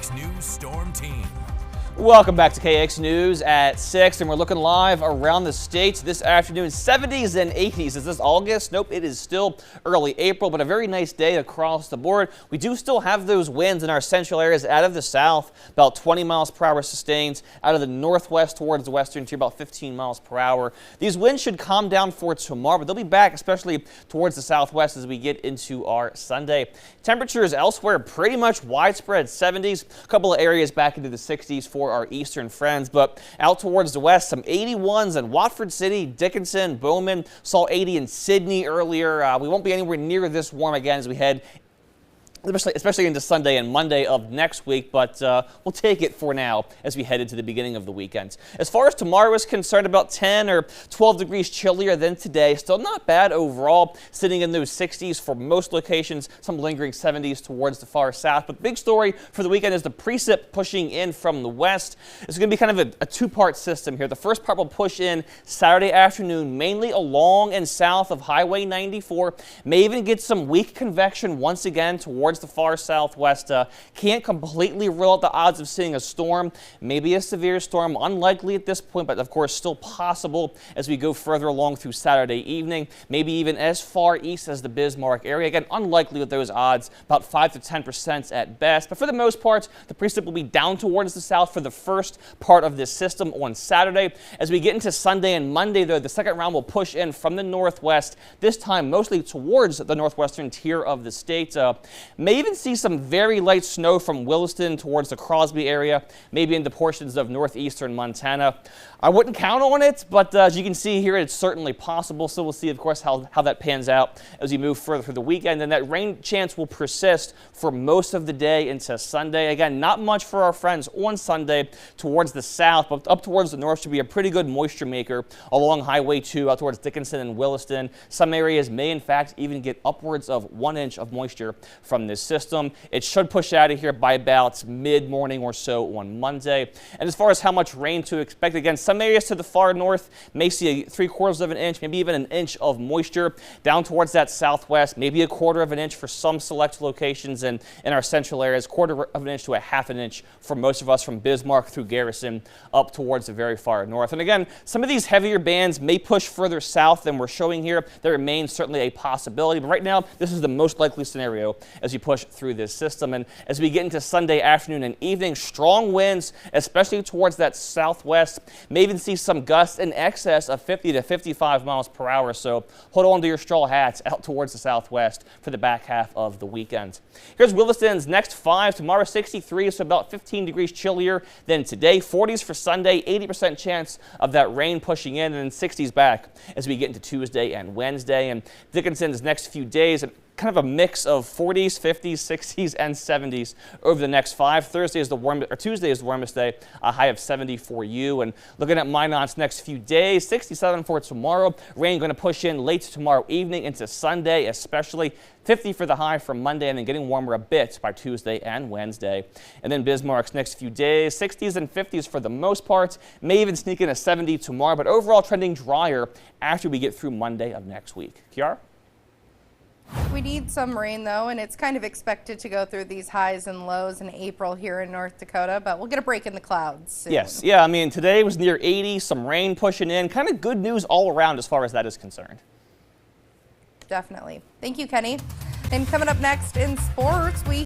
KX News Storm Team. Welcome back to KX News at 6, and we're looking live around the states this afternoon. 70s and 80s. Is this August? Nope, it is still early April, but a very nice day across the board. We do still have those winds in our central areas out of the south, about 20 miles per hour sustained, out of the northwest towards the western to about 15 miles per hour. These winds should calm down for tomorrow, but they'll be back, especially towards the southwest as we get into our Sunday. Temperatures elsewhere pretty much widespread 70s, a couple of areas back into the 60s for our eastern friends, but out towards the west, some 81s in Watford City, Dickinson, Bowman, saw 80 in Sydney earlier. We won't be anywhere near this warm again as we head especially into Sunday and Monday of next week, but we'll take it for now as we head into the beginning of the weekend. As far as tomorrow is concerned, about 10 or 12 degrees chillier than today. Still not bad overall, sitting in those 60s for most locations, some lingering 70s towards the far south. But the big story for the weekend is the precip pushing in from the west. It's going to be kind of a two-part system here. The first part will push in Saturday afternoon, mainly along and south of Highway 94. May even get some weak convection once again towards the far southwest. Can't completely rule out the odds of seeing a storm, maybe a severe storm, unlikely at this point, but of course still possible as we go further along through Saturday evening, maybe even as far east as the Bismarck area. Again, unlikely with those odds, about 5 to 10% at best, but for the most part, the precip will be down towards the south for the first part of this system on Saturday. As we get into Sunday and Monday, though, the second round will push in from the northwest, this time mostly towards the northwestern tier of the state. May even see some very light snow from Williston towards the Crosby area, maybe into portions of northeastern Montana. I wouldn't count on it, but as you can see here, it's certainly possible. So we'll see, of course, how that pans out as we move further through the weekend. And that rain chance will persist for most of the day into Sunday. Again, not much for our friends on Sunday towards the south, but up towards the north should be a pretty good moisture maker along Highway 2 out towards Dickinson and Williston. Some areas may, in fact, even get upwards of 1 inch of moisture from this system. It should push out of here by about mid-morning or so on Monday. And as far as how much rain to expect, again, some areas to the far north may see a 3/4 of an inch, maybe even an inch of moisture. Down towards that southwest, maybe a 1/4 of an inch for some select locations, and in our central areas, 1/4 of an inch to a 1/2 an inch for most of us from Bismarck through Garrison up towards the very far north. And again, some of these heavier bands may push further south than we're showing here. There remains certainly a possibility, but right now, this is the most likely scenario as we push through this system. And as we get into Sunday afternoon and evening, strong winds, especially towards that southwest. May even see some gusts in excess of 50 to 55 miles per hour. So hold on to your straw hats out towards the southwest for the back half of the weekend. Here's Williston's next 5. Tomorrow 63, so about 15 degrees chillier than today. 40s for Sunday, 80% chance of that rain pushing in, and then 60s back as we get into Tuesday and Wednesday. And Dickinson's next few days, kind of a mix of 40s, 50s, 60s, and 70s over the next 5. Tuesday is the warmest day, a high of 70 for you. And looking at Minot's next few days, 67 for tomorrow. Rain going to push in late tomorrow evening into Sunday, especially 50 for the high for Monday, and then getting warmer a bit by Tuesday and Wednesday. And then Bismarck's next few days, 60s and 50s for the most part. May even sneak in a 70 tomorrow, but overall trending drier after we get through Monday of next week. Kiara? We need some rain, though, and it's kind of expected to go through these highs and lows in April here in North Dakota, but we'll get a break in the clouds soon. Yes, yeah, I mean, today was near 80, some rain pushing in. Kind of good news all around as far as that is concerned. Definitely. Thank you, Kenny. And coming up next in sports, we